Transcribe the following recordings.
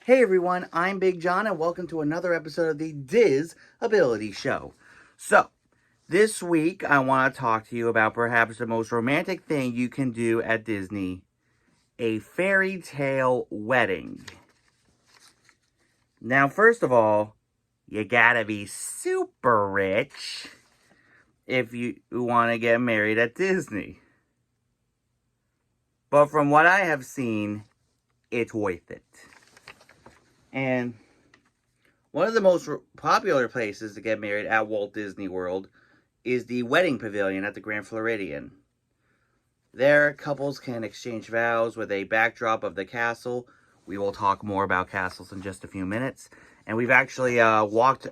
Hey everyone, I'm Big John and welcome to another episode of the DIS Ability Show. So, this week I want to talk to you about perhaps the most romantic thing you can do at Disney, a fairy tale wedding. Now, first of all, you gotta be super rich if you want to get married at Disney. But from what I have seen, it's worth it. And one of the most popular places to get married at Walt Disney World is the Wedding Pavilion at the Grand Floridian. There, couples can exchange vows with a backdrop of the castle. We will talk more about castles in just a few minutes. And we've actually walked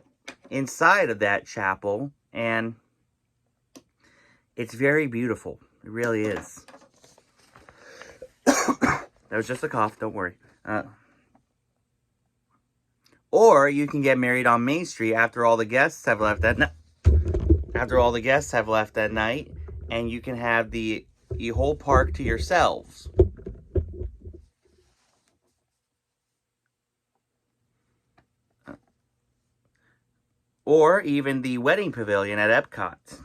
inside of that chapel, and it's very beautiful. It really is. That was just a cough, don't worry. Or you can get married on Main Street after all the guests have left that night. And you can have the whole park to yourselves. Or even the Wedding Pavilion at Epcot.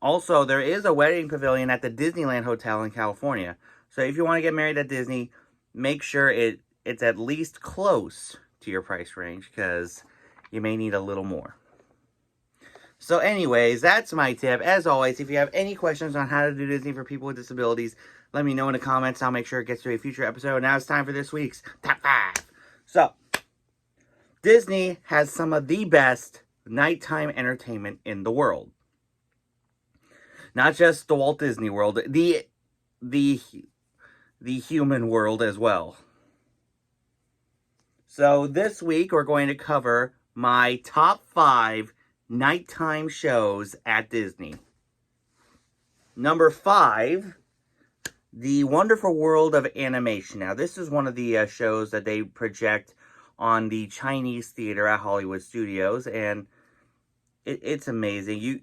Also, there is a Wedding Pavilion at the Disneyland Hotel in California. So if you want to get married at Disney, make sure it's at least close to your price range, because you may need a little more. So anyways, that's my tip. As always, if you have any questions on how to do Disney for people with disabilities, let me know in the comments. I'll make sure it gets to a future episode. Now it's time for this week's Top 5. So, Disney has some of the best nighttime entertainment in the world. Not just the Walt Disney World, the human world as well. So this week we're going to cover my top 5 nighttime shows at Disney. Number 5, The Wonderful World of Animation. Now this is one of the shows that they project on the Chinese theater at Hollywood Studios, and it's amazing.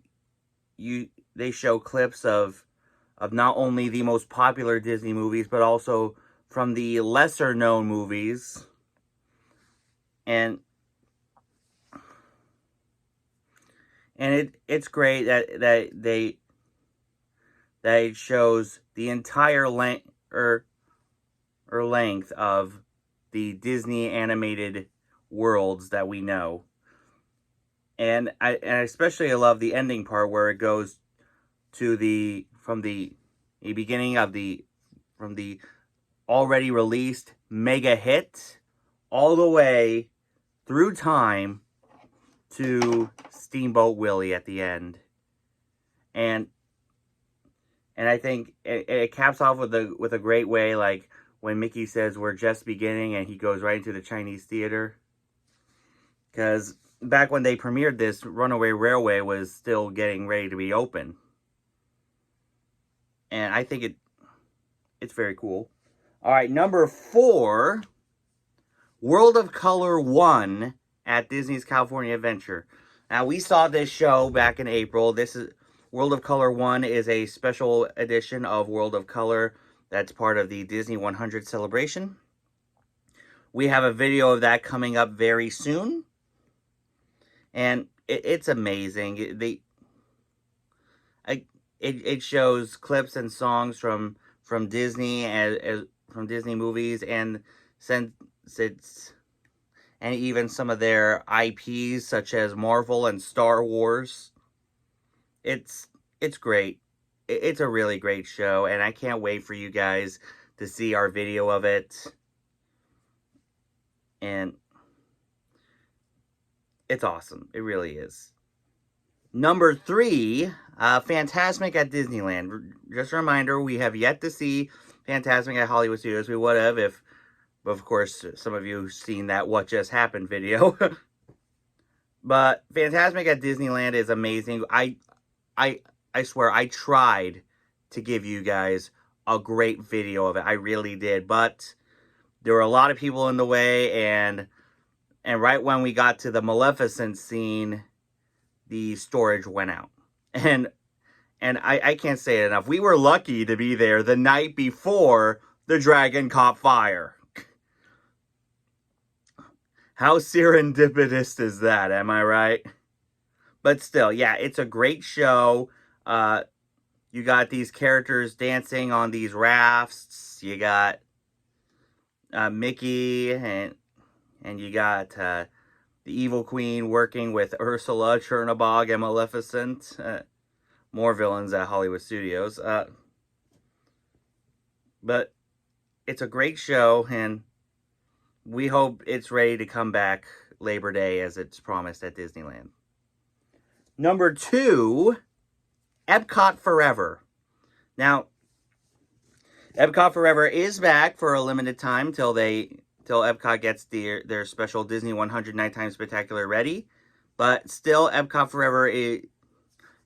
They show clips of not only the most popular Disney movies, but also from the lesser known movies. And it's great that it shows the entire length of the Disney animated worlds that we know. And I especially love the ending part where it goes to from the beginning of from the already released mega hit all the way through time to Steamboat Willie at the end. And I think it caps off with a great way, like when Mickey says we're just beginning, and he goes right into the Chinese theater. Because back when they premiered this, Runaway Railway was still getting ready to be open. And I think it's very cool. All right, number 4, World of Color 1 at Disney's California Adventure. Now, we saw this show back in April. This is World of Color 1 is a special edition of World of Color that's part of the Disney 100 celebration. We have a video of that coming up very soon. And it's amazing. It shows clips and songs from Disney from Disney movies, and even some of their IPs such as Marvel and Star Wars. It's great. It's a really great show, and I can't wait for you guys to see our video of it. And it's awesome. It really is. Number 3, Fantasmic at Disneyland. Just a reminder, we have yet to see Fantasmic at Hollywood Studios. We would have if, of course, some of you have seen that What Just Happened video. But Fantasmic at Disneyland is amazing. I swear, I tried to give you guys a great video of it. I really did. But there were a lot of people in the way, and right when we got to the Maleficent scene, the storage went out. And I can't say it enough. We were lucky to be there the night before the dragon caught fire. How serendipitous is that? Am I right? But still, yeah, it's a great show. You got these characters dancing on these rafts. You got Mickey and you got the Evil Queen working with Ursula, Chernabog, and Maleficent. More villains at Hollywood Studios. But it's a great show, and we hope it's ready to come back Labor Day as it's promised at Disneyland. Number 2, Epcot Forever. Now, Epcot Forever is back for a limited time till Epcot gets their special Disney 100 Nighttime Spectacular ready. But still, Epcot Forever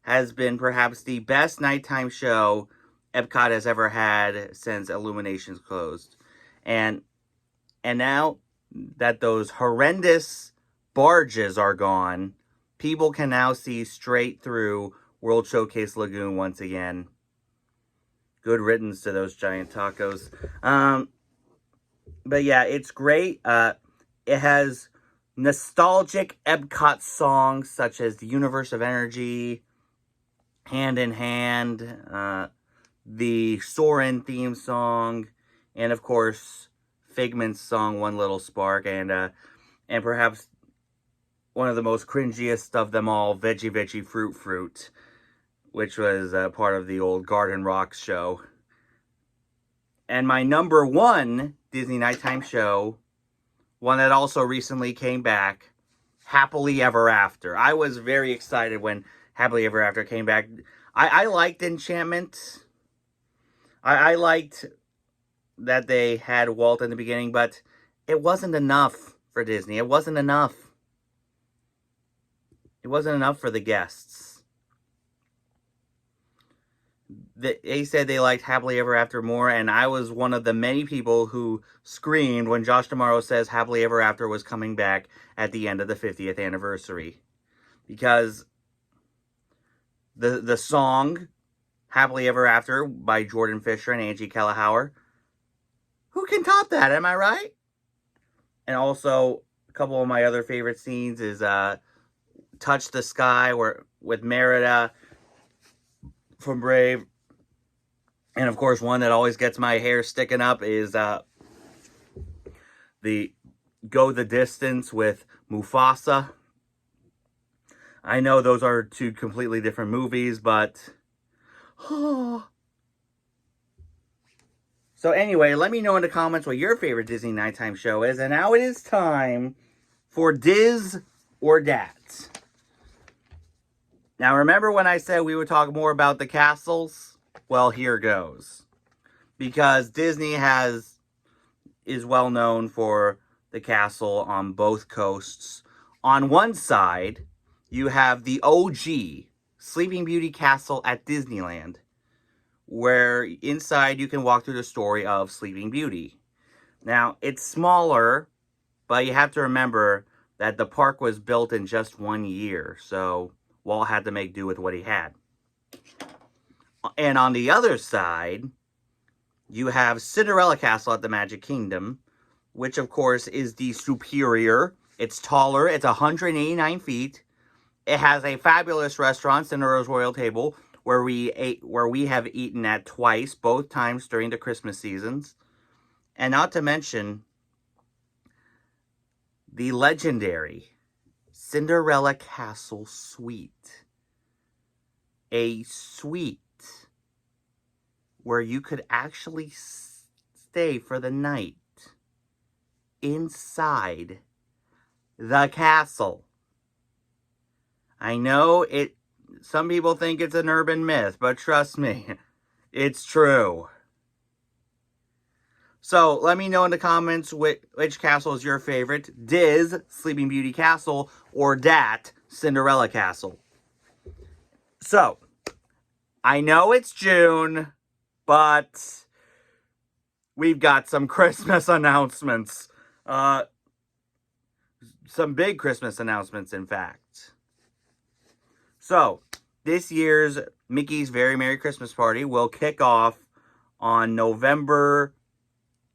has been perhaps the best nighttime show Epcot has ever had since Illuminations closed. And now that those horrendous barges are gone, people can now see straight through World Showcase Lagoon once again. Good riddance to those giant tacos. But yeah, it's great. It has nostalgic Epcot songs such as The Universe of Energy, Hand in Hand, the Soarin' theme song, and of course, Figment's song, One Little Spark, and perhaps one of the most cringiest of them all, Veggie Veggie Fruit Fruit, which was part of the old Garden Rocks show. And my number 1 Disney nighttime show, one that also recently came back, Happily Ever After. I was very excited when Happily Ever After came back. I liked Enchantment. I liked that they had Walt in the beginning, but it wasn't enough for Disney. It wasn't enough. It wasn't enough for the guests. They said they liked Happily Ever After more, and I was one of the many people who screamed when Josh D'Amaro says Happily Ever After was coming back at the end of the 50th anniversary. Because the song Happily Ever After by Jordan Fisher and Angie Kellahauer, who can top that, am I right? And also, a couple of my other favorite scenes is Touch the Sky with Merida from Brave. And of course, one that always gets my hair sticking up is the Go the Distance with Mufasa. I know those are 2 completely different movies, but so anyway, let me know in the comments what your favorite Disney nighttime show is. And now it is time for DIS or DAT. Now, remember when I said we would talk more about the castles? Well, here goes. Because Disney is well known for the castle on both coasts. On one side, you have the OG Sleeping Beauty Castle at Disneyland, where inside you can walk through the story of Sleeping Beauty. Now, it's smaller, but you have to remember that the park was built in just 1 year, so Walt had to make do with what he had. And on the other side, you have Cinderella Castle at the Magic Kingdom, which of course is the superior. It's taller, it's 189 feet. It has a fabulous restaurant, Cinderella's Royal Table, where we have eaten at twice, both times during the Christmas seasons. And not to mention the legendary Cinderella Castle Suite. A suite where you could actually stay for the night inside the castle. I know some people think it's an urban myth, but trust me, it's true. So let me know in the comments which castle is your favorite. DIS, Sleeping Beauty Castle, or DAT, Cinderella Castle. So, I know it's June, but we've got some Christmas announcements. Some big Christmas announcements, in fact. So, this year's Mickey's Very Merry Christmas Party will kick off on November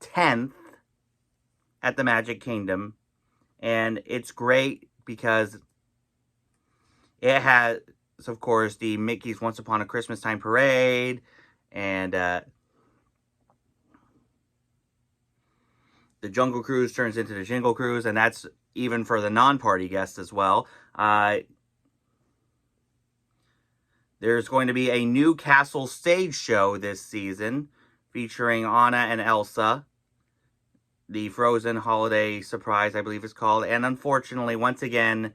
10th at the Magic Kingdom. And it's great because it has, of course, the Mickey's Once Upon a Christmas Time Parade, and the Jungle Cruise turns into the Jingle Cruise, and that's even for the non-party guests as well. There's going to be a new castle stage show this season featuring Anna and Elsa. The Frozen Holiday Surprise, I believe it's called. And unfortunately, once again,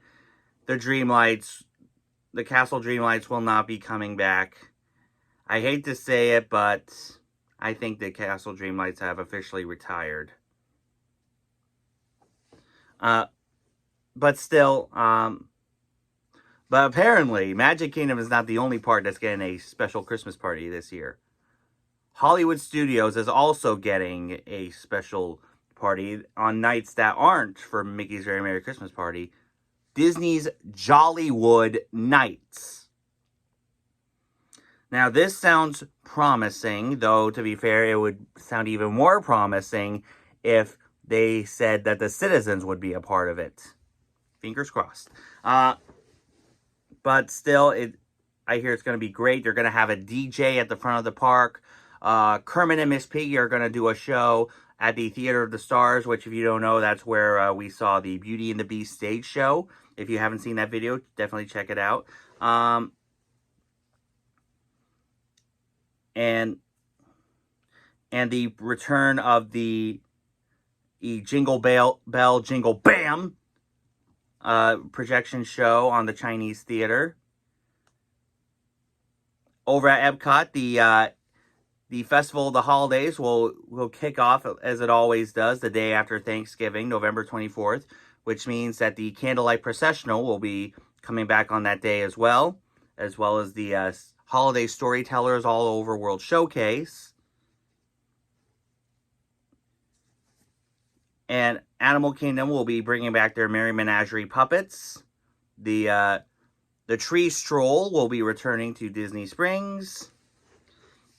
the Castle Dreamlights will not be coming back. I hate to say it, but I think the Castle Dreamlights have officially retired. But still, but apparently, Magic Kingdom is not the only park that's getting a special Christmas party this year. Hollywood Studios is also getting a special party on nights that aren't for Mickey's Very Merry Christmas Party. Disney's Jollywood Nights. Now, this sounds promising, though, to be fair, it would sound even more promising if they said that the citizens would be a part of it. Fingers crossed. But still, I hear it's going to be great. They're going to have a DJ at the front of the park. Kermit and Miss Piggy are going to do a show at the Theater of the Stars, which, if you don't know, that's where we saw the Beauty and the Beast stage show. If you haven't seen that video, definitely check it out. And the return of the Jingle Bell, Jingle Bam projection show on the Chinese Theater. Over at Epcot, the Festival of the Holidays will kick off, as it always does, the day after Thanksgiving, November 24th, which means that the Candlelight Processional will be coming back on that day as well as the Holiday Storytellers All Over World Showcase. And Animal Kingdom will be bringing back their Merry Menagerie puppets. The Tree Stroll will be returning to Disney Springs.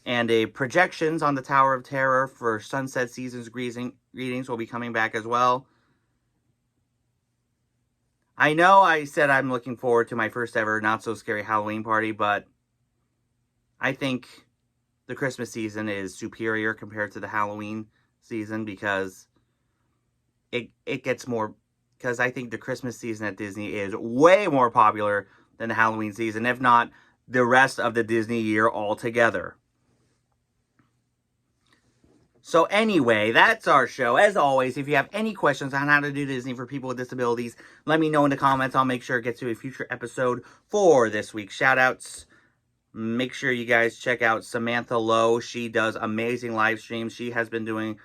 And projections on the Tower of Terror for Sunset Seasons Greetings will be coming back as well. I know I said I'm looking forward to my first ever Not So Scary Halloween party, but I think the Christmas season is superior compared to the Halloween season because it gets more, because I think the Christmas season at Disney is way more popular than the Halloween season, if not the rest of the Disney year altogether. So anyway, that's our show. As always, if you have any questions on how to do Disney for people with disabilities, let me know in the comments. I'll make sure it gets to a future episode for this week's shoutouts. Make sure you guys check out Samantha Lowe. She does amazing live streams. She has been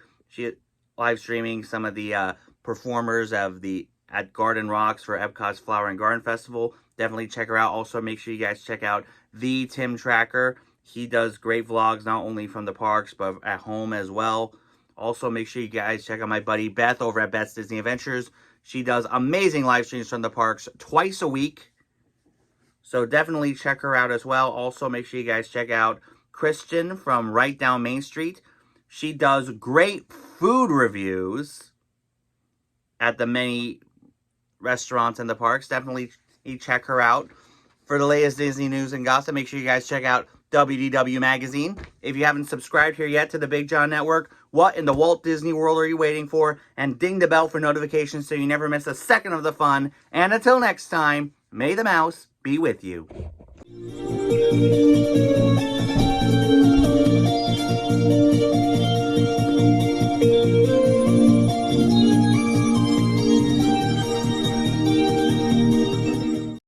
live streaming some of the performers at Garden Rocks for Epcot's Flower and Garden Festival. Definitely check her out. Also, make sure you guys check out the Tim Tracker. He does great vlogs, not only from the parks, but at home as well. Also, make sure you guys check out my buddy Beth over at Beth's Disney Adventures. She does amazing live streams from the parks twice a week. So definitely check her out as well. Also, make sure you guys check out Christian from Right Down Main Street. She does great food reviews at the many restaurants in the parks. Definitely check her out. For the latest Disney news and gossip, make sure you guys check out WDW Magazine. If you haven't subscribed here yet to the Big John Network, what in the Walt Disney World are you waiting for? And ding the bell for notifications so you never miss a second of the fun. And until next time, may the mouse be with you.